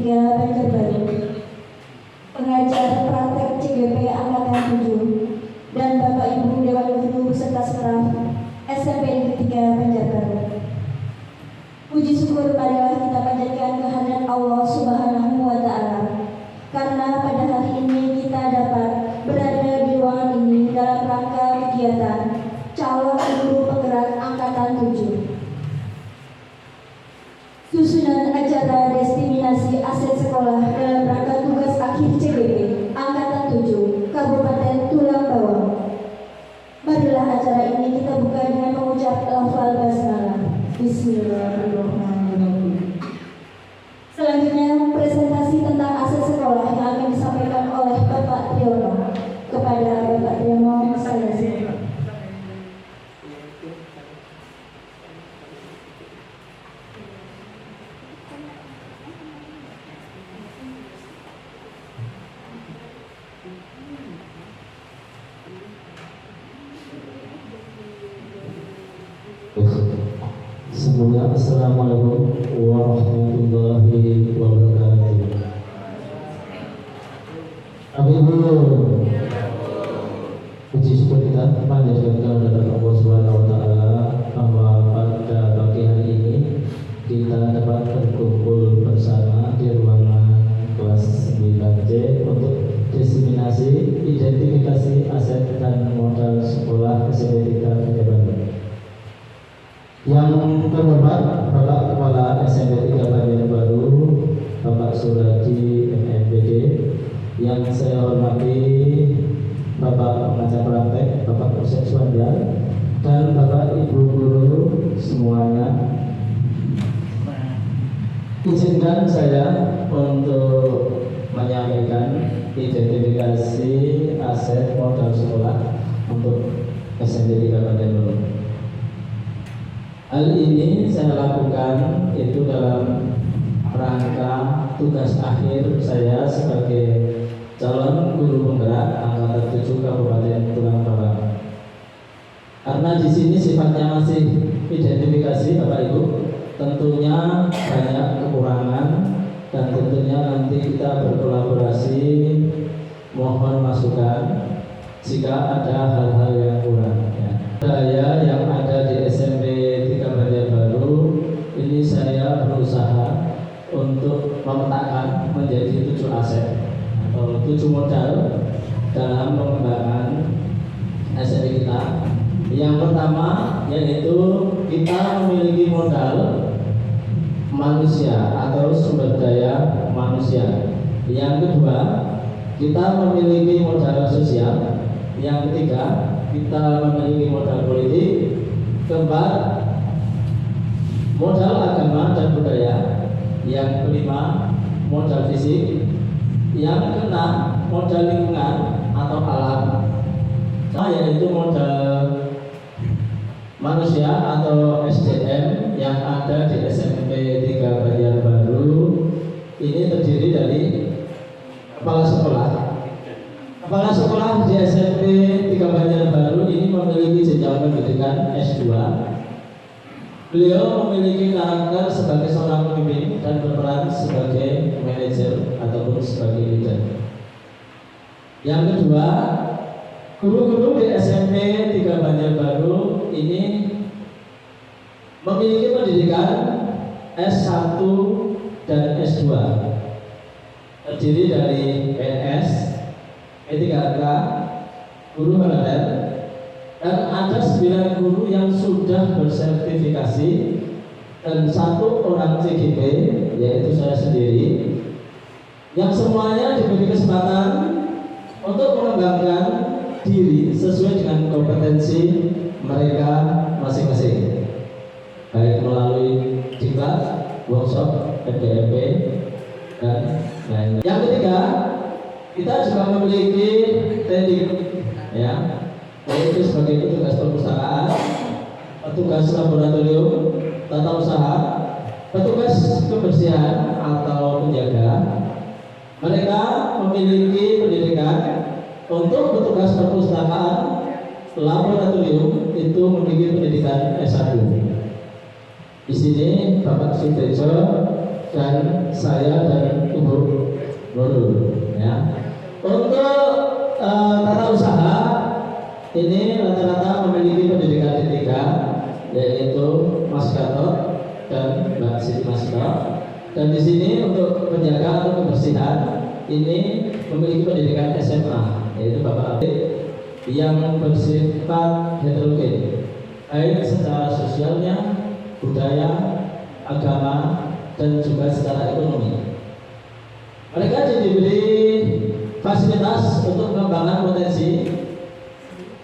3 Banjarbaru, pengajar praktek CGP Angkatan 7, dan Bapak Ibu Dewan Guru serta staf SMP Negeri 3 Banjarbaru. Puji syukur marilah kita panjatkan kehadirat Allah Subhanahu wa Ta'ala, karena pada hari ini kita dapat berada di ruangan ini dalam rangka kegiatan calon guru penggerak Angkatan 7. Susunan acara destinasi aset sekolah dalam rangka tugas akhir CGP Angkatan 7 Kabupaten Tulang Bawang. Marilah acara ini kita buka dengan mengucap lafal basmalah. Bismillahirrahmanirrahim. Selanjutnya presentasi tentang aset sekolah yang akan disampaikan oleh Bapak Triyono. Kepada Bapak Triyono, saya silakan. Semoga Assalamualaikum warahmatullahi wabarakatuh. Amin. Puji syukur kita panjatkan kehadirat Allah Subhanahu wa Ta'ala bahwa pada pagi hari ini kita dapat berkumpul bersama di ruangan kelas 9C untuk diseminasi identifikasi aset dan modal sekolah SMP 3 Banjarbaru. Yang terhormat Bapak Kepala SMP 3 Banjarbaru, Bapak Suradi MMPD, yang saya hormati Bapak pengajar praktek, Bapak Konsep Suandar, dan Bapak Ibu guru semuanya. Izinkan saya untuk menyampaikan identifikasi aset modal sekolah untuk SMP 3 Banjarbaru. Hal ini saya lakukan itu dalam rangka tugas akhir saya sebagai calon guru penggerak Angkatan 7 Kabupaten Tulang Bawang. Karena di sini sifatnya masih identifikasi Bapak Ibu, tentunya banyak kekurangan dan tentunya nanti kita berkolaborasi, mohon masukan jika ada hal-hal yang kurang. Saya yang ada di SMP 3 Banjarbaru ini saya berusaha untuk memetakan menjadi 7 aset atau 7 modal dalam pengembangan SMP kita. Yang pertama yaitu kita memiliki modal manusia atau sumber daya manusia. Yang kedua, kita memiliki modal sosial. Yang ketiga, kita memiliki modal politik. Keempat, modal agama dan budaya. Yang kelima, modal fisik. Yang keenam, modal lingkungan atau alam. Yaitu modal manusia atau SDM yang ada di SMP 3 Banjarbaru. Ini terdiri dari kepala sekolah. Kepala sekolah di SMP 3 Banjarbaru ini memiliki jenjang pendidikan S2. Beliau memiliki karakter sebagai seorang pemimpin dan berperan sebagai manajer ataupun sebagai leader. Yang kedua, guru-guru di SMP 3 Banjarbaru ini memiliki pendidikan S1 dan S2, terdiri dari PNS, P3K, guru honorer, dan ada 9 guru yang sudah bersertifikasi dan 1 orang CGP, yaitu saya sendiri, yang semuanya diberi kesempatan untuk mengembangkan diri sesuai dengan kompetensi mereka masing-masing, baik melalui diklat, workshop, PDMP, dan lain-lain. Yang ketiga, kita juga memiliki teknik, ya, yaitu sebagai petugas perpustakaan, petugas laboratorium, tata usaha, petugas kebersihan atau penjaga. Mereka memiliki pendidikan. Untuk petugas perpustakaan laboratorium itu memiliki pendidikan S1. Di sini Bapak Sutejo dan saya dan Ibu Loro, ya. Untuk tata usaha ini rata-rata memiliki pendidikan D3, yaitu Mas Gatot dan Mbak Siti Masito. Dan di sini untuk penjaga atau kebersihan ini memiliki pendidikan SMA, yaitu Bapak yang bersifat heterogen, baik secara sosialnya, budaya, agama, dan juga secara ekonomi. Mereka diberi fasilitas untuk pengembangan potensi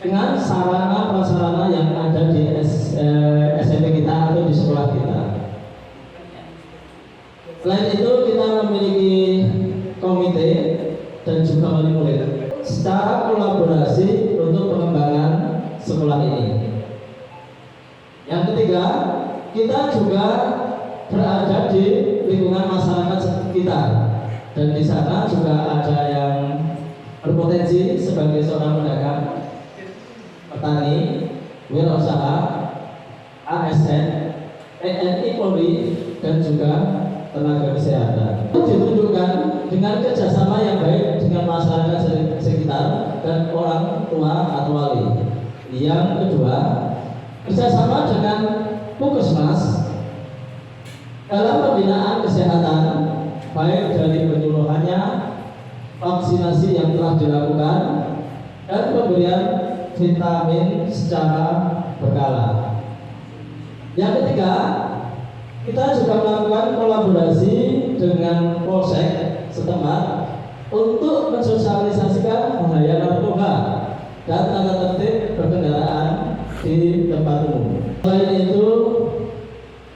dengan sarana prasarana yang ada di SMP kita atau di sekolah kita. Selain itu kita memiliki komite dan juga wali murid secara kolaborasi untuk pengembangan sekolah ini. Yang ketiga, kita juga berada di lingkungan masyarakat sekitar, dan di sana juga ada yang berpotensi sebagai seorang pedagang, petani, wirausaha, ASN, TNI Polri, dan juga tenaga kesehatan. Ditunjukkan dengan kerjasama yang baik dengan masyarakat sekitar dan orang tua atau wali. Yang kedua, kerjasama dengan Puskesmas dalam pembinaan kesehatan, baik dari penyuluhannya, vaksinasi yang telah dilakukan, dan pemberian vitamin secara berkala. Yang ketiga, kita juga melakukan kolaborasi dengan Polsek setempat untuk mensosialisasikan bahaya narkoba dan tata tertib berkendaraan di tempat umum. Selain itu,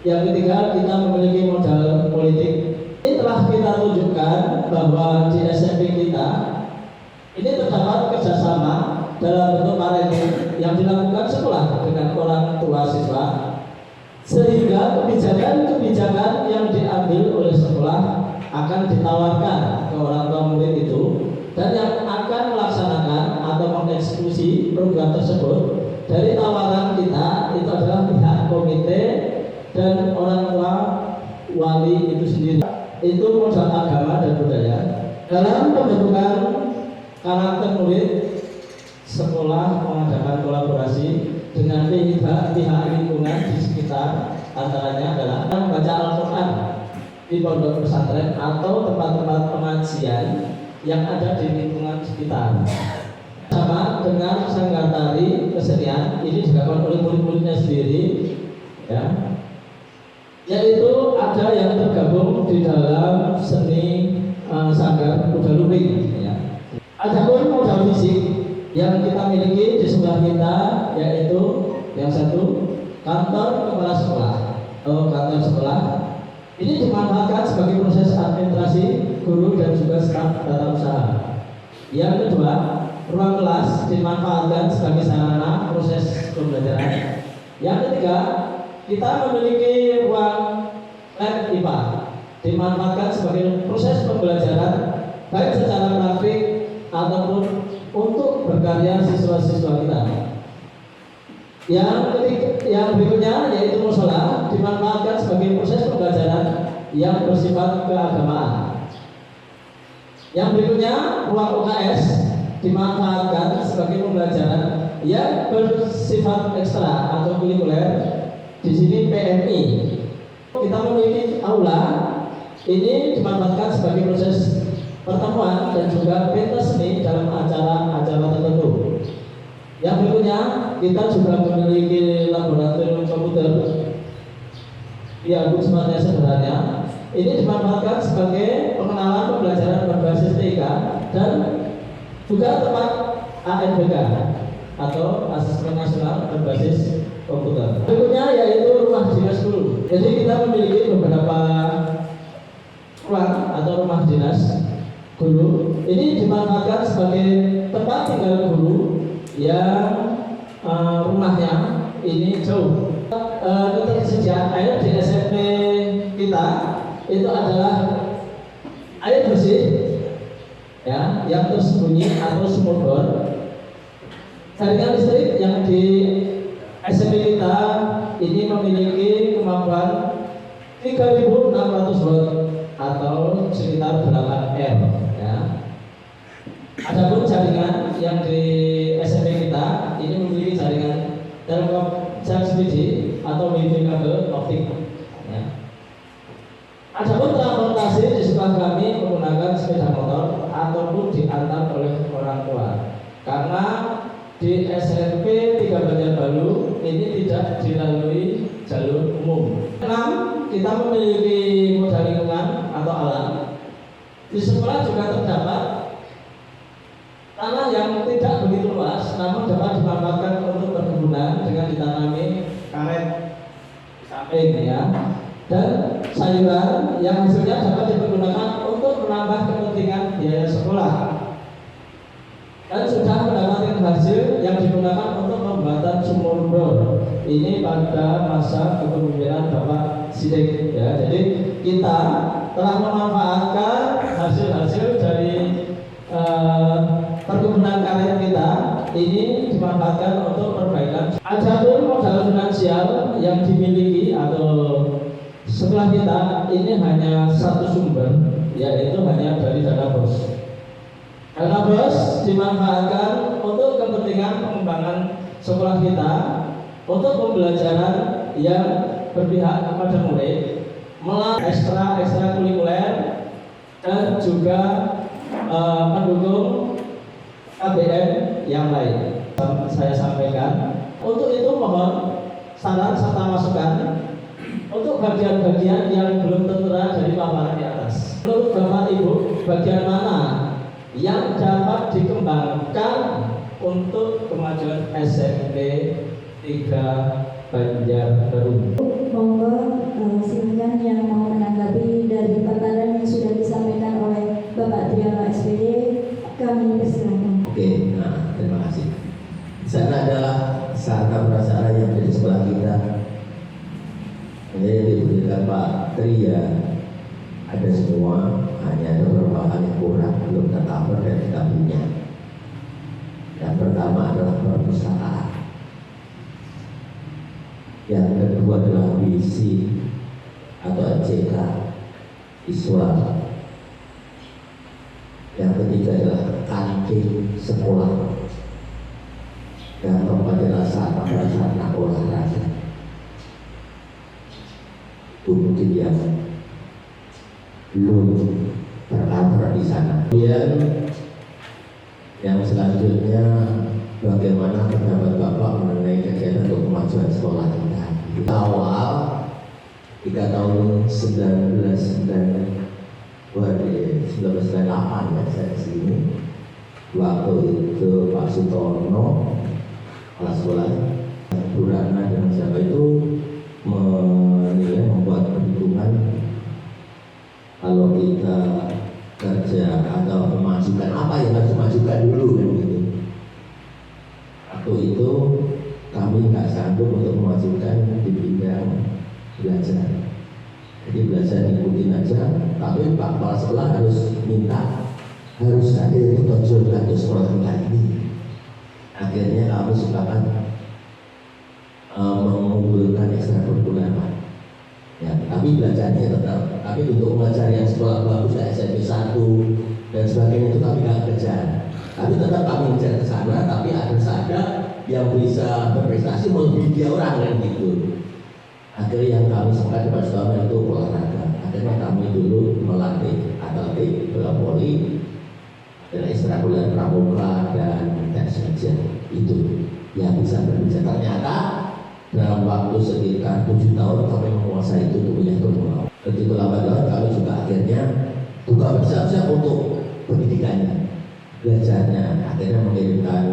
yang ketiga, kita memiliki modal politik. Ini telah kita tunjukkan bahwa di SMP kita ini terdapat kerjasama dalam bentuk parenting yang dilakukan sekolah dengan orang tua siswa, sehingga kebijakan-kebijakan yang diambil oleh sekolah akan ditawarkan ke orang tua murid itu, dan yang akan melaksanakan atau mengeksekusi program tersebut dari tawaran kita itu adalah pihak komite dan orang tua wali itu sendiri. Itu modal agama dan budaya dalam pembentukan karakter murid. Sekolah mengadakan kolaborasi dengan pihak lingkungan di sekitar, antaranya adalah membaca Al-Quran di pondok pesantren atau tempat-tempat pengajian yang ada di lingkungan sekitar. Sama dengan sanggar tari kesenian, ini dilakukan oleh murid-muridnya sendiri, ya. Yaitu ada yang tergabung di dalam seni sanggar kuda lumping, ya. Adapun modal fisik yang kita miliki di sekolah kita, yaitu yang satu, kantor kepala sekolah atau kantor sekolah. Ini dimanfaatkan sebagai proses administrasi guru dan juga staf tata usaha. Yang kedua, ruang kelas dimanfaatkan sebagai sarana proses pembelajaran. Yang ketiga, kita memiliki ruang lab IPA dimanfaatkan sebagai proses pembelajaran baik secara praktik ataupun untuk berkarya siswa-siswa kita. Yang berikutnya yaitu musola dimanfaatkan sebagai proses pembelajaran yang bersifat keagamaan. Yang berikutnya ruang UKS dimanfaatkan sebagai pembelajaran yang bersifat ekstra atau kurikuler. Di sini PMI. Kita memiliki aula ini dimanfaatkan sebagai proses pertemuan dan juga pentas seni dalam acara-acara tertentu. Yang berikutnya, kita juga memiliki laboratorium komputer yang sifatnya sederhana. Ini dimanfaatkan sebagai pengenalan pembelajaran berbasis TIK dan juga tempat ANBK atau Asesmen Nasional Berbasis Komputer. Berikutnya yaitu rumah dinas guru. Jadi kita memiliki beberapa ruang atau rumah dinas guru. Ini dimanfaatkan sebagai tempat tinggal guru yang rumahnya ini jauh. Ketersediaan air di SMP kita itu adalah air bersih, ya, yang tersembunyi atau sumur bor. Jaringan listrik yang di SMP kita ini memiliki kemampuan 3.600 watt atau sekitar 8 R. yang di SMP kita ini memiliki jaringan telkom CSPD atau wifi kabel optik. Ya. Adapun transportasi di sekolah kami menggunakan sepeda motor ataupun diantar oleh orang tua. Karena di SMP 3 Banjarbaru ini tidak dilalui jalur umum. 6. Kita memiliki modal lingkungan atau alam. Di sekolah juga terdapat tanah yang tidak begitu luas, namun dapat dimanfaatkan untuk perkebunan dengan ditanami karet samping ya, dan sayuran yang hasilnya dapat dipergunakan untuk menambah kepentingan biaya sekolah. Dan sudah mendapatkan hasil yang digunakan untuk pembuatan sumur bor. Ini pada masa kepemimpinan Bapak Sidik ya. Jadi kita telah memanfaatkan hasil-hasil dari perkebunan karet kita ini dimanfaatkan untuk perbaikan. Adapun modal finansial yang dimiliki atau sekolah kita ini hanya satu sumber, yaitu hanya dari dana BOS. Dana BOS dimanfaatkan untuk kepentingan pengembangan sekolah kita, untuk pembelajaran yang berpihak kepada murid, melalui ekstra kurikuler dan juga pendukung KBM yang lain. Saya sampaikan. Untuk itu mohon saran serta masukan untuk bagian-bagian yang belum tertera dari paparan di atas. Menurut Bapak Ibu, bagian mana yang dapat dikembangkan untuk kemajuan SMP 3 Banjarbaru? Monggo silakan yang mau menanggapi dari paparan yang sudah disampaikan oleh Bapak Triyono SPD, kami persilakan. Oke, nah terima kasih. Di sana adalah sarana prasarana yang ada di sekolah kita. Ini yang diberikan Pak Tri ya, ada semua, hanya ada beberapa hal yang kurang belum tercover dan kita punya. Yang pertama adalah perpustakaan. Yang kedua adalah visi atau MCK siswa. Yang ketiga adalah kantin sekolah. Yang keempat adalah sarana olahraga. Itu mungkin yang belum tercover di sana. Kemudian yang selanjutnya, bagaimana pendapat Bapak mengenai kegiatan untuk kemajuan sekolah kita? Di awal 3 tahun 1998 ya saya di sini. Waktu itu Pak Sutono kepala sekolah Burana dan siapa itu menilai membuat perhitungan kalau kita kerja atau memajukan apa yang harus dimajukan dulu kan gitu. Waktu itu kami nggak sanggup untuk memajukan di bidang belajar. Jadi belajar ikutin aja, tapi Pak Kepala Sekolah harus minta, harus ada yang ditonjolkan untuk sekolah kita ini. Akhirnya kami sepakat mengumpulkan ekstrakurikuler. Ya, tapi belajarnya tetap. Tapi untuk belajar yang sekolah bagus kayak SMP 1 dan sebagainya itu kami nggak kejar. Tapi tetap kami kejar ke sana, tapi harus ada yang bisa berprestasi melebihi dia orang kan gitu. Akhirnya yang kami sepakat di Pastoran itu olahraga. Akhirnya kami dulu melatih atletik, bola voli, dan ekstrakurikuler pramuka dan tes meja itu yang bisa berbicara. Ternyata dalam waktu sekitar 7 tahun kami menguasai itu punya turun. Begitu lama kami juga akhirnya buka bersiap-siap untuk pendidikannya, belajarnya. Akhirnya mengirimkan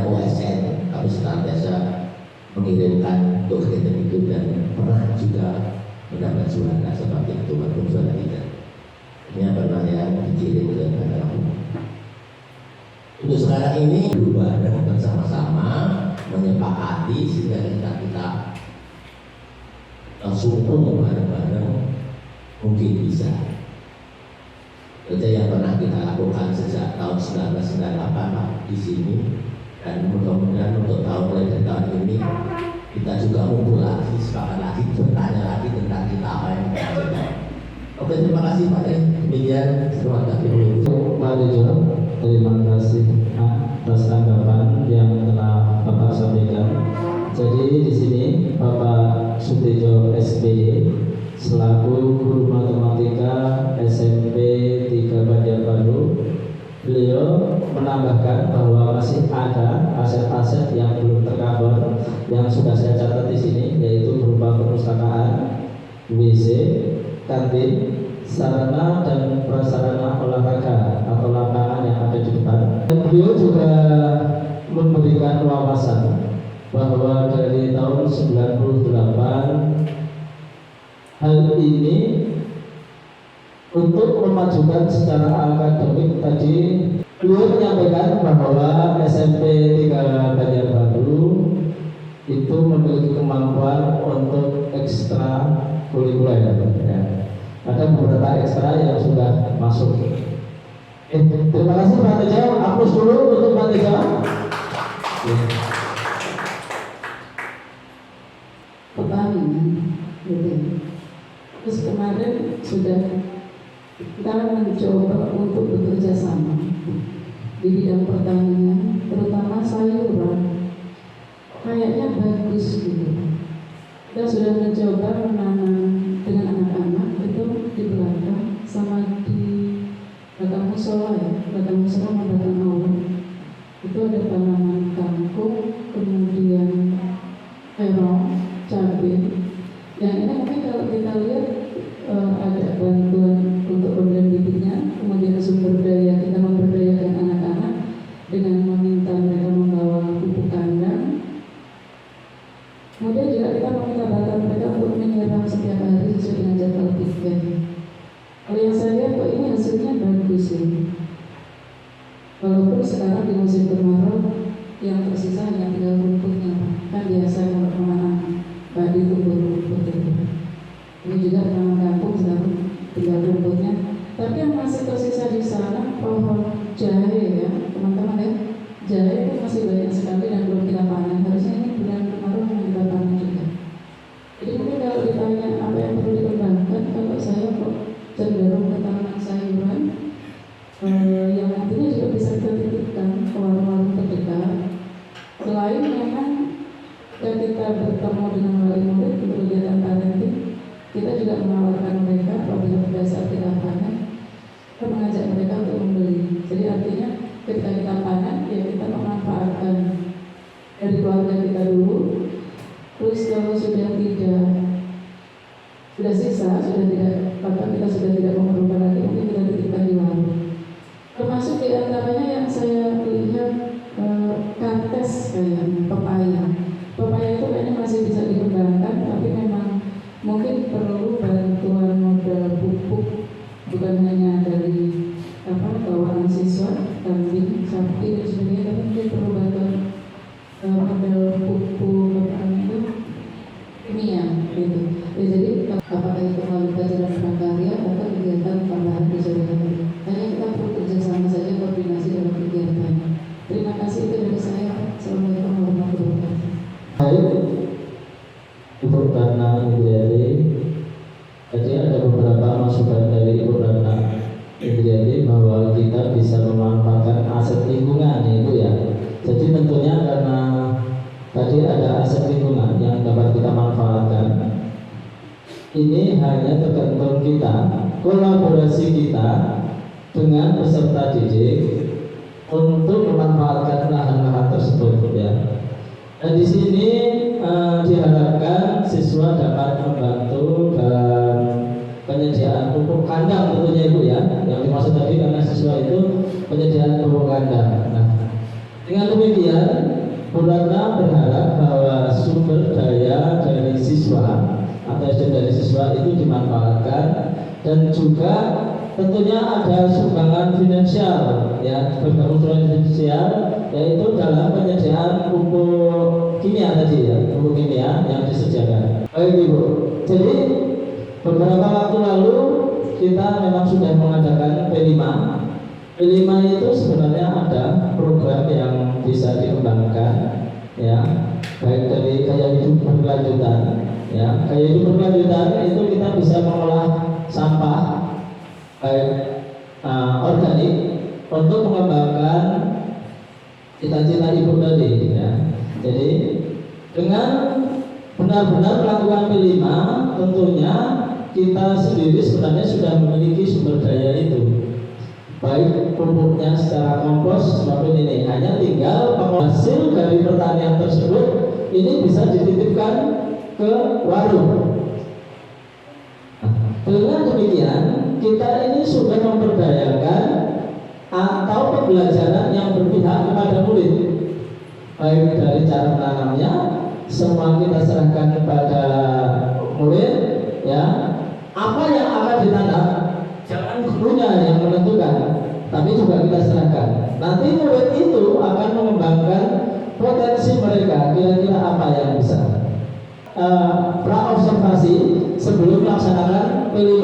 OSN. Kami senantiasa mengirimkan untuk kegiatan itu dan pernah juga mendapat juara sebagai ketua juara 3. Ini pernah yang dikirim ke negara umum. Untuk sekarang ini berubah dan bersama-sama menyepakati sehingga kita sungguh bareng-bareng mungkin bisa. Itu yang pernah kita lakukan sejak tahun 1998 di sini, dan mudah-mudahan untuk tahun mulai dari tahun ini kita juga ngumpul lagi, sepakat lagi, bertanya lagi tentang kita apa yang kita lakukan. Oke, terima kasih Pak. Demikian, selamat pagi. Pak Dijo, Terima kasih atas tanggapan yang telah Bapak sampaikan. Jadi di sini Bapak Sutejo SPY selaku guru matematika SMP 3 Banjarbaru, beliau menambahkan bahwa masih ada aset-aset yang belum tercover yang sudah saya catat di sini, yaitu berupa perpustakaan, WC, kantin, sarana dan prasarana olahraga atau lapangan yang ada di depan. Dan beliau juga memberikan wawasan bahwa dari tahun 98 hal ini untuk memajukan secara akademik tadi beliau menyampaikan bahwa SMP 3 Banjarbaru itu memiliki kemampuan untuk ekstra kurikuler ya. Ada beberapa ekstra yang sudah masuk. Terima kasih Pak Tejo. Hapus dulu untuk Pak Tejo. Pertanian, gitu. Terus kemarin sudah kita mencoba untuk bekerja sama di bidang pertanian, terutama sayuran. Kayaknya bagus gitu. Kita sudah mencoba menanam dengan anak-anak itu di belakang sama di belakang musola ya, belakang musola sama belakang aula. Itu ada tanaman kangkung, kemudian terong, cabai. Yang ini mungkin kalau kita lihat ada bantuan untuk pembelian bibitnya, kemudian sumber daya kita memberdayakan anak-anak dengan meminta mereka membawa pupuk kandang. Kemudian juga kita meminta bakat mereka untuk menyiram setiap hari sesuai dengan jadwal pikir. Kalau yang saya lihat kok ini hasilnya bagus ya. Walaupun sekarang di musim kemarau yang tersisa hanya tinggal rumputnya, kan biasa kalau menanam padi tumbuh rumput itu. Ini juga menanam kampung sekarang tinggal rumputnya. Tapi yang masih tersisa di sana pohon jahe ya, teman-teman ya. Jahe itu masih banyak sekali dan belum kita panen. Harusnya ini bulan kemarau yang kita panen juga. Jadi mungkin kalau ditanya apa yang perlu dikembangkan, kalau saya kok cenderung ke tanaman sayuran yang nantinya juga bisa kita titipkan ke warung-warung terdekat. Selain memang ketika bertemu dengan wali murid untuk kegiatan parenting, kita juga menawarkan mereka apabila pada saat kita panen, kita mengajak mereka untuk membeli. Jadi artinya ketika kita panen, ya kita memanfaatkan dari keluarga kita dulu. Terus kalau sudah sisa, sudah tidak, maka kita sudah tidak memerlukan lagi, mungkin kita titipkan di warung. Termasuk di antaranya yang saya lihat kantes kayaknya, pepaya. Pepaya itu kayaknya masih bisa dikembangkan, tapi memang mungkin perlu bantuan modal pupuk, bukan hanya dari bawaan siswa, kambing, sapi dan sebagainya, tapi mungkin perlu bantuan modal pupuk itu kimia gitu. Ya, jadi apakah itu melalui pelajaran prakarya atau kegiatan tambahan di sore hari. Hanya kita perlu kerjasama saja, koordinasi dalam kegiatan. Terima kasih itu dari saya. Assalamualaikum warahmatullahi wabarakatuh. Baik, Ibu Ratna Indriati. Tadi ada beberapa masukan dari Ibu Ratna Indriati bahwa kita bisa memanfaatkan aset lingkungan, Ibu ya. Jadi tentunya karena tadi ada aset lingkungan yang dapat kita manfaatkan. Ini hanya tergantung kita, kolaborasi kita dengan peserta didik untuk memanfaatkan lahan-lahan tersebut ya. Dan di sini diharapkan siswa dapat membantu dalam penyediaan pupuk kandang tentunya Ibu ya. Yang dimaksud tadi karena siswa itu penyediaan pupuk kandang. Nah, dengan demikian Bu Ratna berharap bahwa sumber daya dari siswa atau SDM dari siswa itu dimanfaatkan dan juga tentunya ada sumbangan finansial ya, bergabung finansial yaitu dalam penyediaan pupuk kimia tadi ya, pupuk kimia yang disediakan. Baik Ibu, jadi beberapa waktu lalu kita memang sudah mengadakan P5. P5 itu sebenarnya ada program yang bisa dikembangkan ya, baik dari gaya hidup berkelanjutan ya. Gaya hidup berkelanjutan itu kita bisa mengolah sampah baik organik untuk mengembangkan cita-cita ibu tadi ya. Jadi dengan benar-benar melakukan P5, tentunya kita sendiri sebenarnya sudah memiliki sumber daya itu, baik pupuknya secara kompos maupun ini, hanya tinggal hasil dari pertanian tersebut ini bisa dititipkan ke warung. Dengan demikian kita ini sudah memberdayakan atau pembelajaran yang berpihak kepada murid, baik dari cara menanamnya semua kita serahkan kepada murid ya. Apa yang akan ditanam jangan gurunya yang menentukan, tapi juga kita serahkan. Nanti murid itu akan mengembangkan potensi mereka, kira-kira apa yang bisa. Praobservasi sebelum melaksanakan P5,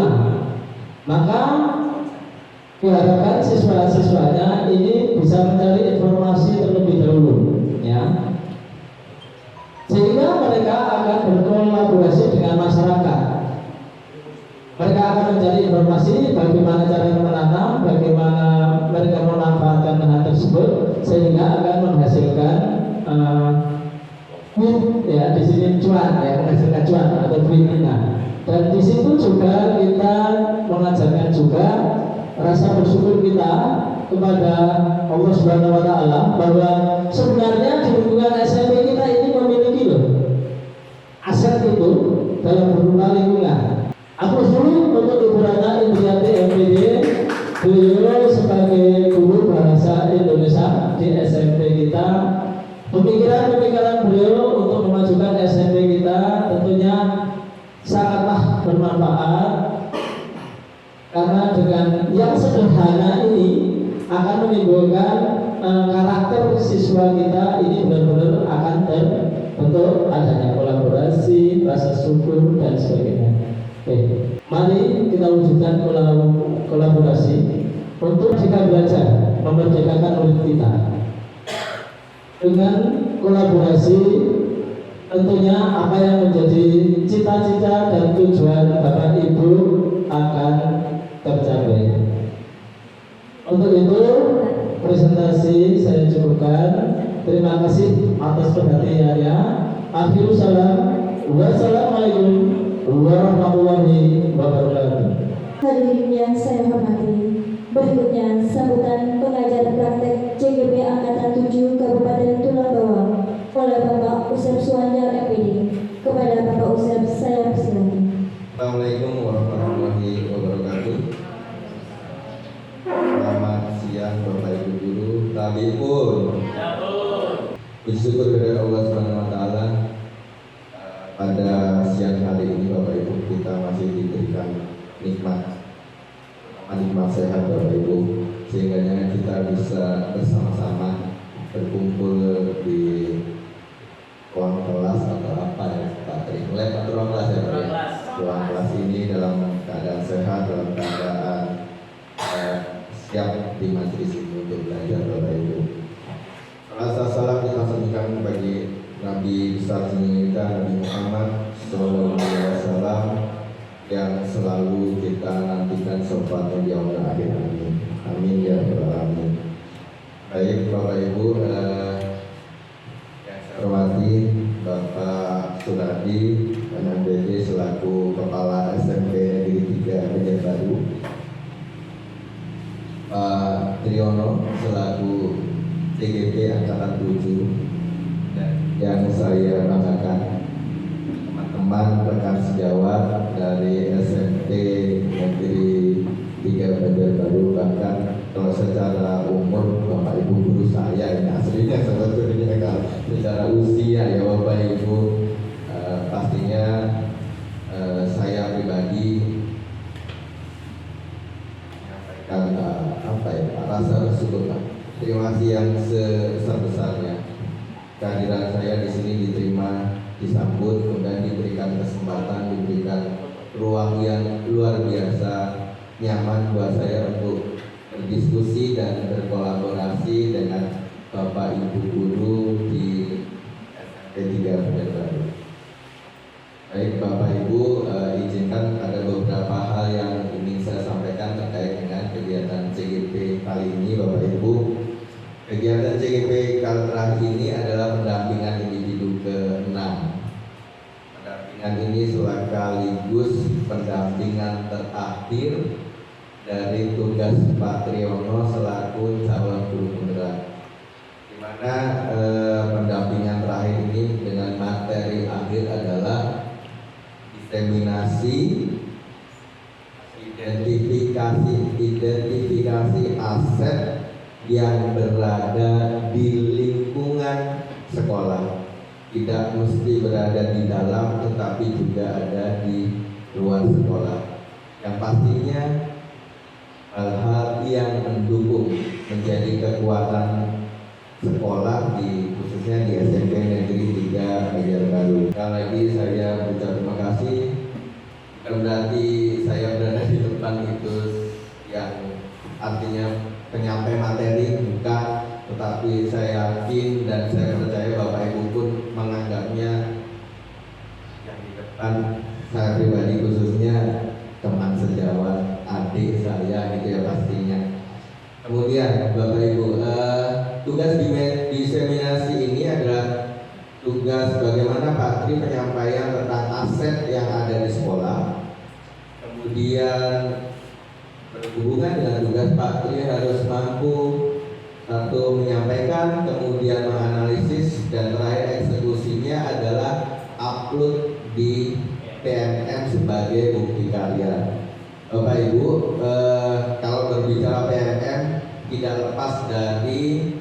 maka diharapkan siswa-siswanya ini bisa mencari informasi terlebih dahulu ya, sehingga mereka akan berkolaborasi dengan masyarakat. Mereka akan mencari informasi bagaimana cara menanam, bagaimana mereka memanfaatkan lahan tersebut, sehingga akan menghasilkan ya di sini cuan ya, menghasilkan cuan atau duit. Dan di situ juga kita mengajarkan juga rasa bersyukur kita kepada Allah Subhanahu wa taala bahwa sebenarnya di lingkungan SMP kita ini memiliki loh aset itu dalam berupa lingkungan. Aku dulu untuk Ibu Rana Indriati MPD, beliau sebagai guru bahasa Indonesia di SMP kita, pemikiran-pemikiran beliau untuk memajukan SMP kita tentunya sangatlah bermanfaat, karena dengan yang sederhana ini akan menimbulkan karakter siswa kita ini benar-benar akan terbentuk, adanya kolaborasi, rasa syukur dan sebagainya. Oke, mari kita wujudkan kolaborasi untuk kita belajar memerdekakan murid kita. Dengan kolaborasi tentunya apa yang menjadi cita-cita dan tujuan Bapak Ibu akan tercapai. Untuk itu presentasi saya cukupkan. Terima kasih atas perhatiannya. Akhirul salam. Wassalamualaikum warahmatullahi wabarakatuh. Hadirin yang saya hormati, berikutnya sambutan pengajar praktek CGP Angkatan 7 Kabupaten Tulang Bawang oleh Bapak Usep Suwanjar MPD. Kepada Bapak Usep saya persilakan. Assalamualaikum warahmatullahi wabarakatuh. Selamat siang Bapak Ibu guru, tabipun. Puji syukur kepada Allah Subhanahu wa taala. Pada siang hari ini Bapak Ibu kita masih diberikan nikmat sehat Bapak Ibu, sehingga kita bisa bersama-sama berkumpul di ruang kelas atau apa ya Pak Tri, lab atau ruang kelas ya Pak ya? Ruang kelas ini dalam keadaan sehat, dalam keadaan siap di majelis ini untuk belajar Bapak Ibu. Salam kita sampaikan bagi Nabi besar kita Nabi Muhammad SAW yang selalu kita nantikan syafaatnya di yaumil akhir. Amin. Amin ya rabbal alamin. Baik Bapak Ibu, yang saya hormati Bapak Sunardi MPD selaku Kepala SMP Negeri 3 Banjarbaru, Pak Triyono selaku TGP Angkatan 7, yang saya banggakan teman-teman rekan sejawat dari SMP Negeri 3 Banjarbaru, bahkan kalau secara umur Bapak Ibu guru saya ini aslinya sebetulnya kalau secara usia ya Bapak Ibu, pastinya saya pribadi menyampaikan rasa bersyukur. Terima kasih yang sebesar-besarnya. Kehadiran saya di sini diterima, disambut, kemudian diberikan kesempatan, diberikan ruang yang luar biasa nyaman buat saya untuk berdiskusi dan berkolaborasi dengan Bapak Ibu guru di SMP 3 Banjarbaru. Baik Bapak Ibu, izinkan ada beberapa hal yang ingin saya sampaikan terkait dengan kegiatan CGP kali ini Bapak dari tugas Pak Triyono selaku calon guru penggerak, di mana pendampingan terakhir ini dengan materi akhir adalah diseminasi identifikasi aset yang berada di lingkungan sekolah, tidak mesti berada di dalam tetapi juga ada di luar sekolah, yang pastinya hal-hal yang mendukung menjadi kekuatan sekolah khususnya di SMP Negeri 3 Banjarbaru. Sekali lagi saya ucap terima kasih. Bukan berarti saya berada di depan itu yang artinya penyampai materi, bukan, tetapi saya yakin dan saya percaya Bapak Ibu pun menganggapnya yang di depan saya pribadi khususnya teman sejawat, adik saya gitu ya pastinya. Kemudian Bapak Ibu, tugas diseminasi ini adalah tugas bagaimana Pak Tri penyampaian tentang aset yang ada di sekolah. Kemudian berhubungan dengan tugas Pak Tri harus mampu satu menyampaikan, kemudian menganalisis, dan terakhir eksekusinya adalah upload di PMM sebagai bukti karya. Bapak Ibu, kalau berbicara PMM tidak lepas dari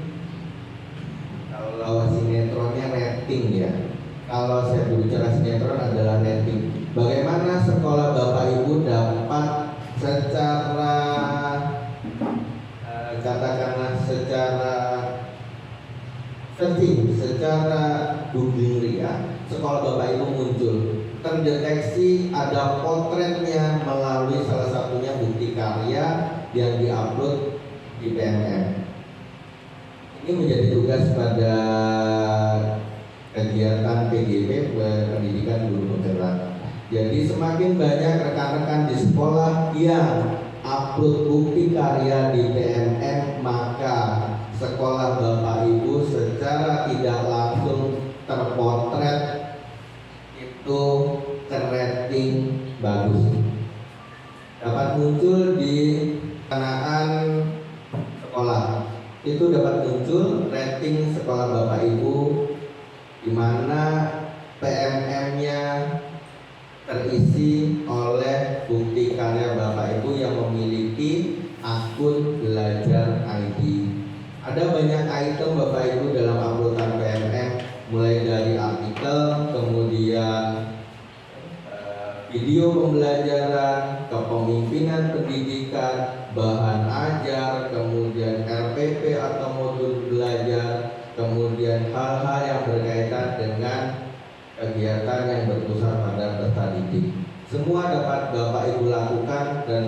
kalau sinetronnya rating ya. Kalau saya berbicara sinetron adalah rating. Bagaimana sekolah Bapak Ibu dapat secara katakanlah secara searching, secara googling ya, sekolah Bapak Ibu muncul, terdeteksi ada potretnya melalui salah satunya bukti karya yang diupload di PMM. Ini menjadi tugas pada kegiatan PGP, pendidikan guru penggerak. Jadi semakin banyak rekan-rekan di sekolah yang upload bukti karya di PMM, maka sekolah Bapak Ibu secara tidak langsung terpotret itu rating bagus, dapat muncul di penanaan sekolah. Itu dapat muncul rating sekolah Bapak Ibu di mana PMM-nya terisi oleh bukti karya Bapak Ibu yang memiliki akun Belajar ID. Ada banyak item Bapak Ibu dalam uploadan PMM, mulai dari artikel, kemudian video pembelajaran, kepemimpinan pendidikan, bahan ajar, kemudian RPP atau modul belajar, kemudian hal-hal yang berkaitan dengan kegiatan yang berpusat pada peserta didik. Semua dapat Bapak Ibu lakukan, dan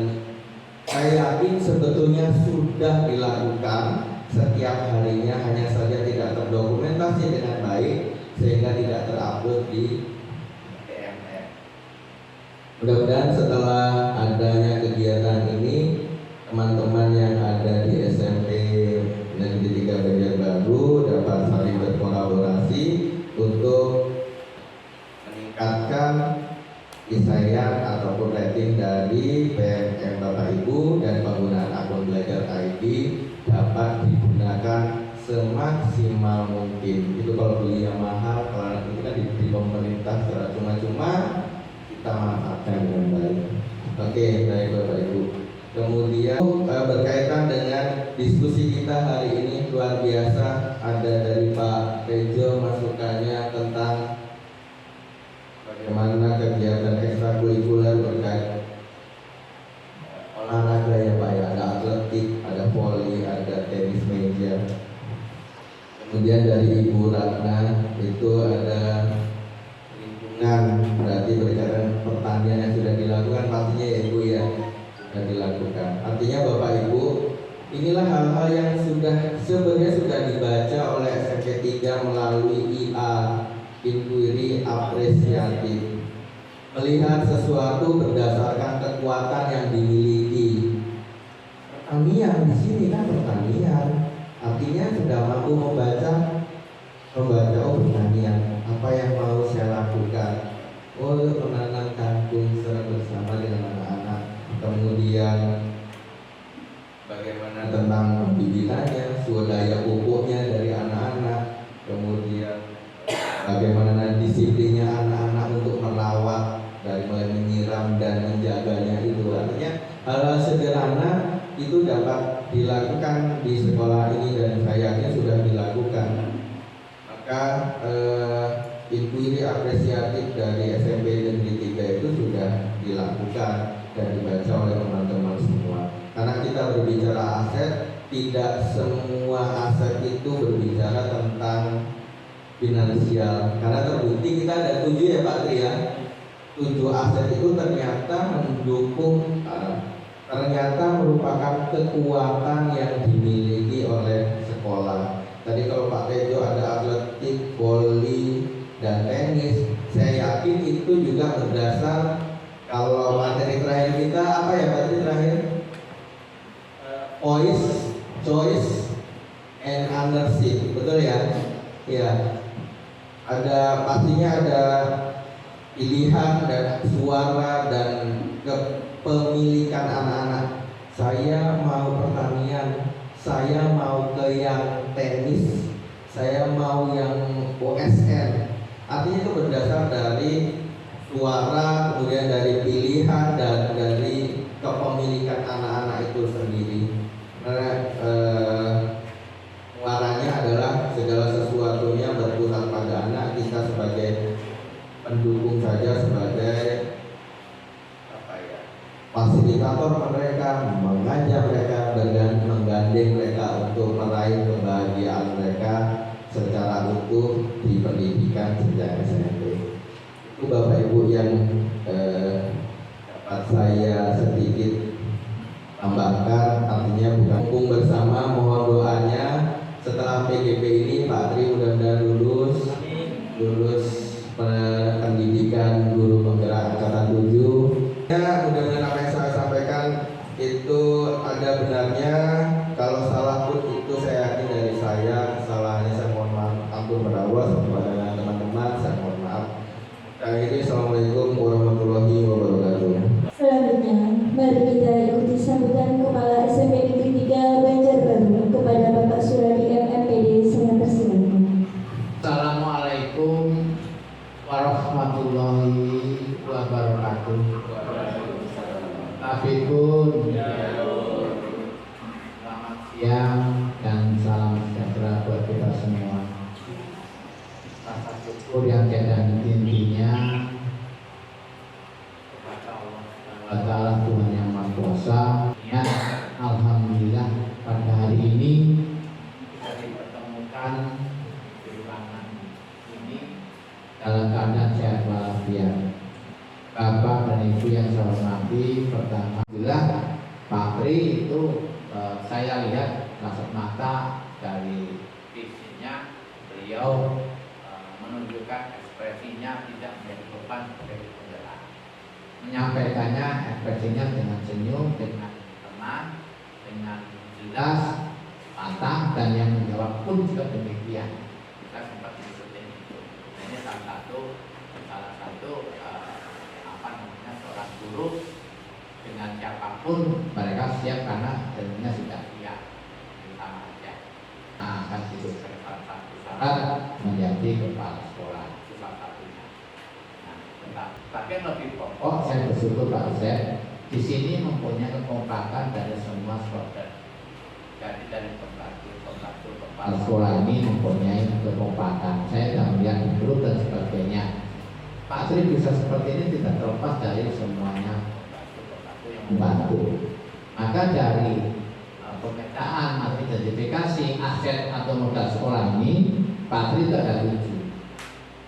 saya yakin sebetulnya sudah dilakukan setiap harinya, hanya saja tidak terdokumentasi dengan baik sehingga tidak terupload di PMM. Mudah-mudahan setelah adanya kegiatan ini, teman-teman yang ada di SMP Negeri 3 Banjarbaru dapat saling berkolaborasi untuk meningkatkan kisayang ataupun rating dari PMM Bapak Ibu, dan penggunaan akun Belajar ID dapat digunakan semaksimal mungkin. Itu kalau beli yang mahal, kalau itu kan di pemerintah secara cuma-cuma, kita manfaatkan dengan baik. Oke, baik Bapak Ibu. Kemudian berkaitan dengan diskusi kita hari ini luar biasa, ada dari Pak Tejo masukannya tentang bagaimana kegiatan ekstrakurikuler berkait olahraga ya Pak ya, ada atletik, ada voli, ada tenis meja. Kemudian dari Ibu Ratna itu ada lingkungan, berarti berkaitan pertanian yang sudah dilakukan pastinya ya Ibu ya, sudah dilakukan. Artinya Bapak Ibu, inilah hal-hal yang sebenarnya sudah dibaca oleh SMP 3 melalui IA, inquiry apresiatif, melihat sesuatu berdasarkan kekuatan yang dimiliki. Pertanian di sini kan pertanian, artinya sudah mampu membaca oh pertanian, apa yang mau saya lakukan? Oh menanam kangkung secara bersama dengan anak-anak. Kemudian bagaimana tentang pembibitaannya, swadaya pupuknya dari anak-anak, kemudian bagaimana disiplinnya anak-anak untuk merawat dari mulai menyiram dan menjaganya itu. Artinya hal-hal sederhana itu dapat dilakukan di sekolah ini dan saya yakin sudah dilakukan. Maka inquiry apresiatif dari SMP Negeri 3 itu sudah dilakukan dan dibaca oleh teman-teman semua. Karena kita berbicara aset, tidak semua aset itu berbicara tentang finansial. Karena terbukti kita ada 7 ya Pak Tri ya. 7 aset itu ternyata mendukung, ternyata merupakan kekuatan yang dimiliki oleh sekolah. Tadi kalau Pak Tejo ada atletik, voli, dan tenis, saya yakin itu juga berdasar, kalau materi terakhir kita apa ya materi terakhir? Choice and ownership, betul ya? Ya, pastinya ada pilihan dan suara dan kepemilikan anak-anak. Saya mau pertanian, saya mau ke yang tenis, saya mau yang OSN. Artinya itu berdasar dari suara, kemudian dari pilihan dan dari kepemilikan anak-anak itu sendiri. Karena muaranya adalah segala sesuatunya berpusat pada anak. Kita sebagai pendukung saja, sebagai fasilitator mereka, mengajak mereka dan menggandeng mereka untuk meraih kebahagiaan mereka secara utuh di pendidikan sejak SMP. Itu Bapak Ibu yang dapat saya sedikit tambahkan. Artinya bukan bersama, mohon doanya setelah PGP ini Pak Tri mudah-mudahan lulus pendidikan guru penggerak angkatan 7. Ya, mudah-mudahan apa yang saya sampaikan itu ada benarnya. Kalau salah pun itu saya yakin dari saya, kesalahannya saya mohon maaf, ampun pada Allah, kepada teman-teman saya mohon maaf. Akhirnya Assalamualaikum warahmatullahi wabarakatuh. Selanjutnya, mari kita ikuti sambutan Kepala SMP Negeri 3 Banjarbaru kepada Bapak Suradi MMPD. Saya persilakan. Assalamualaikum warahmatullahi wabarakatuh. Afikun, selamat siang dan salam sejahtera buat kita semua. Rasa syukur yang tiada intinya kepada Allah Ta'ala Tuhan yang Maha Kuasa. Ya, alhamdulillah pada hari ini kita dipertemukan di ruangan ini dalam keadaan sehat walafiat. Bapak dan Ibu yang saya hormati, pertama Pak Tri itu saya lihat kasat mata dari visinya, beliau menunjukkan ekspresinya tidak menjadi beban sebagai penggerak, menyampaikannya ekspresinya dengan senyum, dengan tenang, dengan jelas, pantang, dan yang menjawab pun juga demikian. Kita sempat seperti itu. Ini salah satu seorang guru dengan siapapun mereka siap karena ilmunya sudah siap sama aja. Nah, kan itu salah satu syarat menjadi kepala sekolah, itu salah satunya. Nah, tapi yang lebih pokok saya bersyukur Pak Ustaz di sini mempunyai kekompakan dari semua supporter. Jadi dari pembantu kepala sekolah ini mempunyai kekompakan. Saya sudah melihat di grup dan sebagainya. Pak Tri bisa seperti ini tidak terlepas dari semuanya yang membantu. Maka dari pemetaan materi identifikasi aset atau modal sekolah ini, Pak Tri ada 7.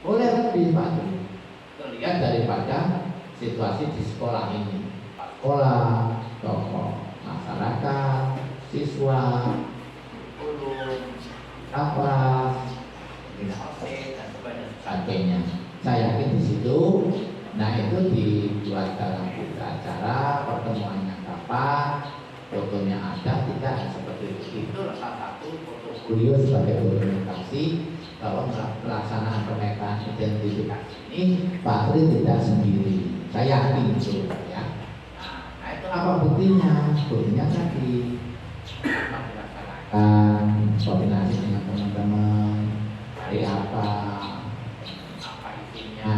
Boleh lebih Pak Tri. Terlihat daripada situasi di sekolah ini. Sekolah, tokoh masyarakat, siswa, guru, kapas, dan sebagainya. Saya yakin di situ. Nah, itu dibuat dalam berita acara, pertemuannya kapan, fotonya ada, tidak seperti itu. Itu salah satu portofolio sebagai dokumentasi bahwa pelaksanaan pemetaan identifikasi ini Pak Tri tidak sendiri. Saya yakin itu ya. Nah, itu apa buktinya? Buktinya tadi memang dilaksanakan koordinasi dengan teman-teman hari apa isinya,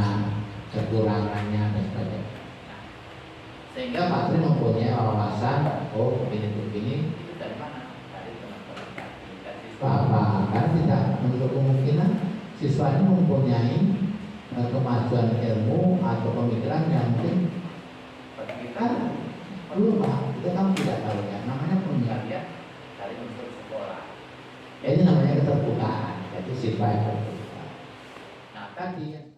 kekurangannya dan sebagainya. Nah, sehingga Pak Tri mempunyai wawasan, oh begini itu dari mana? Dari teman-teman dari siswa apa? Karena tidak menutup kemungkinan siswa ini mempunyai kemajuan ilmu atau pemikiran yang mungkin bagi kita perlu Pak, kita kan tidak tahu ya, namanya penggalian dari unsur sekolah. Ya, ini namanya keterbukaan, jadi siswa yang terbuka. Nah tadi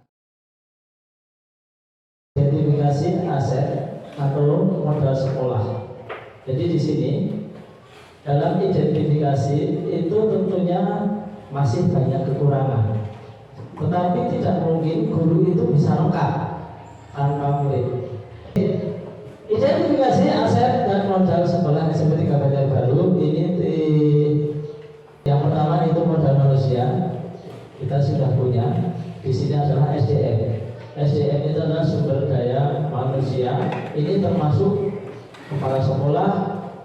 Identifikasi aset atau modal sekolah. Jadi di sini dalam identifikasi itu tentunya masih banyak kekurangan. Tetapi tidak mungkin guru itu bisa lengkap tanpa murid. Identifikasi aset dan modal sekolah SMP 3 Banjarbaru ini yang pertama itu modal manusia. Kita sudah punya. Di sini adalah SDM. SDM itu adalah sumber daya manusia. Ini termasuk kepala sekolah,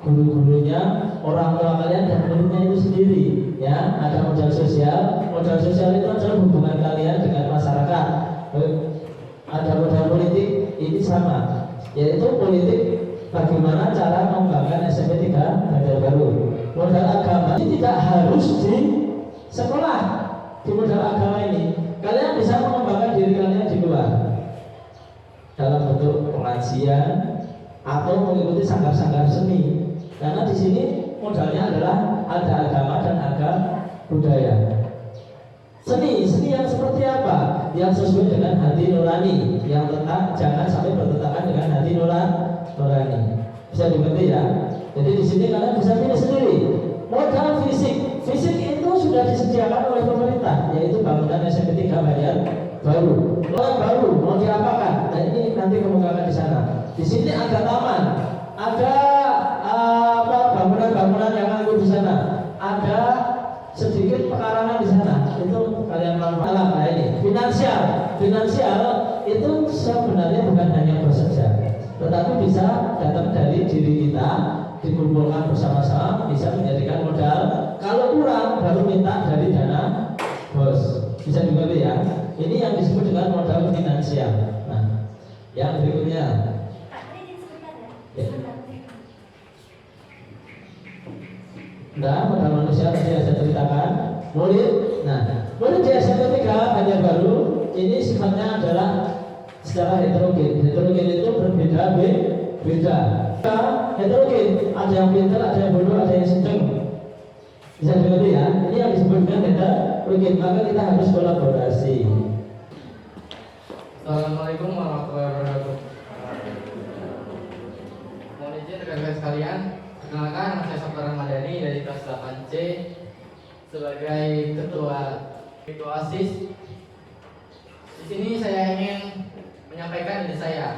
guru-gurunya, orang tua kalian dan muridnya itu sendiri. Ya, ada modal sosial. Modal sosial itu adalah hubungan kalian dengan masyarakat. Ada modal politik, ini sama, yaitu politik bagaimana cara mengembangkan SMP 3 Banjarbaru. Modal agama ini tidak harus di sekolah. Di modal agama ini kalian bisa mengembangkan diri kalian di luar dalam bentuk pengajian atau mengikuti sanggar-sanggar seni. Karena di sini modalnya adalah ada agama dan ada budaya. Seni yang seperti apa? Yang sesuai dengan hati nurani, yang jangan sampai bertentangan dengan hati nurani. Bisa dimengerti ya? Jadi di sini kalian bisa pilih sendiri. Modal fisik itu sudah disediakan oleh pemerintah, yaitu bangunan SMP 3 Banjarbaru. Orang baru mau diapakan? Nah ini nanti kemukakan di sana. Di sini ada taman, ada bangunan-bangunan yang anggun di sana, ada sedikit pekarangan di sana. Itu kalian manfaatkan. Nah ini finansial itu sebenarnya bukan hanya bekerja, tetapi bisa datang dari diri kita, dikumpulkan bersama-sama, bisa menjadikan modal. Kalau kurang baru minta dari dana bos. Bisa dimengerti ya? Ini yang disebut dengan modal finansial. Nah, yang berikutnya. Ya. Nah, modal manusia tadi saya ceritakan. Murid. Nah, murid di SMP 3 Banjarbaru ini sifatnya adalah secara heterogen. Heterogen itu berbeda. Heterogen, ada yang pintar, ada yang bodoh, ada yang sedang. Bisa dimengerti ya? Ini yang disebut dengan heterogen. Maka kita harus kolaborasi. Assalamualaikum warahmatullahi wabarakatuh. Mohon izin rekan-rekan sekalian, perkenalkan nama saya Sabta Ramadhani dari kelas 8C sebagai ketua OSIS. Di sini saya ingin menyampaikan ide saya.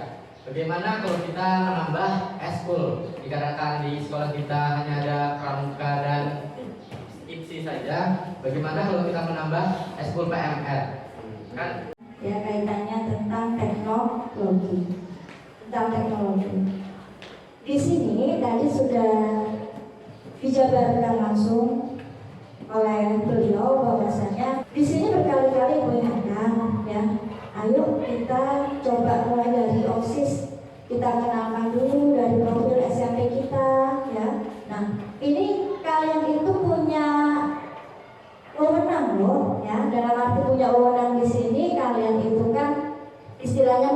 Bagaimana kalau kita menambah eskul? Dikarenakan di sekolah kita hanya ada pramuka dan IPSI saja. Bagaimana kalau kita menambah eskul PMR? Kan? Ya, kaitannya tentang teknologi. Di sini tadi sudah dijabarkan langsung oleh beliau bahwasanya di sini berkali-kali mengingatkan ya. Ayo kita coba mulai dari OSIS, kita kenalkan dulu dari profil SMP kita ya. Nah, ini kalian itu punya wewenang loh ya. Dalam arti punya wewenang di sini kalian itu kan istilahnya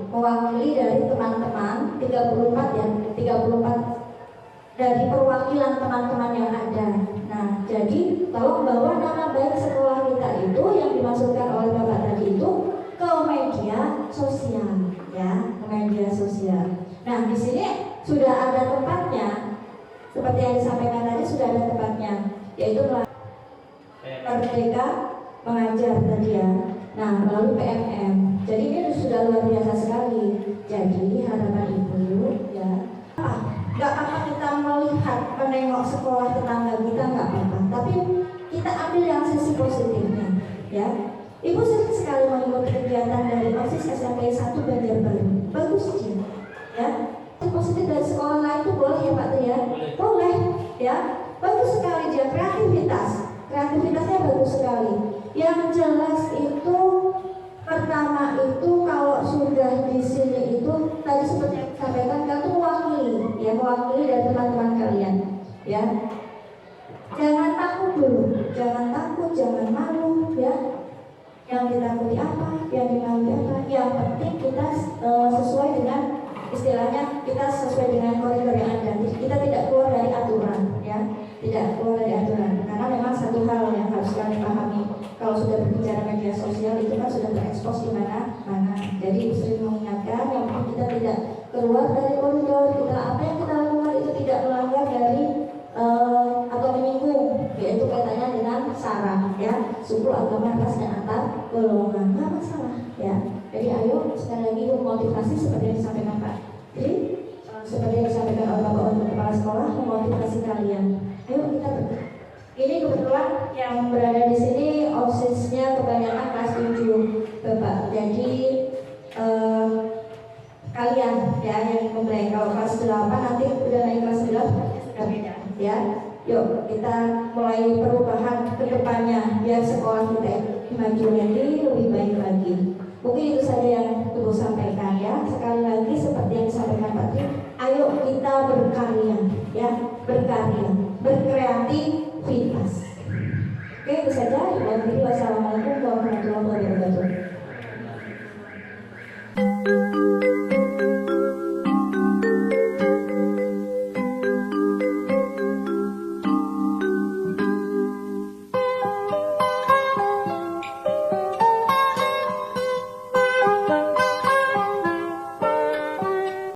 mewakili dari teman-teman 34 ya, 34 dari perwakilan teman-teman yang ada. Nah, jadi tolong bawa nama baik sekolah kita itu yang dimasukkan oleh Bapak tadi itu ke media sosial ya, ke media sosial. Nah, di sini sudah ada tempatnya. Seperti yang disampaikan tadi sudah ada tempatnya, yaitu Merdeka Mengajar tadi ya. Nah, melalui PMM. Jadi ini sudah luar biasa sekali. Jadi harapan Ibu ya, nggak apa kita melihat menengok sekolah tetangga kita, nggak apa-apa. Tapi kita ambil yang sisi positifnya ya. Ibu sering sekali mengikuti kegiatan dari OSIS SMP 1 Banjarbaru. Bagus ya. Positif dari sekolah lain itu boleh ya Pak Tri ya? Boleh. ya kreativitasnya bagus sekali. Yang jelas itu pertama itu kalau sudah di sini itu tadi seperti yang disampaikan, kalian tuh mewakili dari teman-teman kalian, ya. Jangan takut dulu, jangan takut, jangan malu, ya. Yang ditakuti apa, yang dimaluin apa. Yang penting kita sesuai dengan istilahnya, kita sesuai dengan koridor yang ada. Kita tidak keluar dari aturan, ya. Tidak keluar dari aturan. Karena memang satu hal yang harus kalian pahami, kalau sudah berbicara media sosial itu kan sudah terekspos di mana-mana. Jadi sering mengingatkan yang penting kita tidak keluar dari koridor. Kita apa yang kita lakukan itu tidak melanggar dari atau menyinggung, yaitu kaitannya dengan sara, ya, suku, agama, ras, dan antar golongan, nggak masalah, ya. Jadi ayo sekali lagi memotivasi seperti yang disampaikan Pak. Jadi seperti yang disampaikan oleh Bapak Wakil Kepala Sekolah, memotivasi kalian. Ayo kita bergerak. Ini kebetulan yang berada di sini OSIS-nya kebanyakan kelas 7, Bapak. Jadi kalian ya yang memulai, kalau kelas 8 nanti udah naik kelas 9 sudah beda, ya. Yuk kita mulai perubahan ke depannya biar sekolah kita maju lagi, lebih baik lagi. Mungkin itu saja yang Ibu sampaikan, ya. Sekali lagi seperti yang disampaikan Pak Tri, ayo kita berkarya, ya, berkarya, berkreativitas. Oke, itu saja Ibu.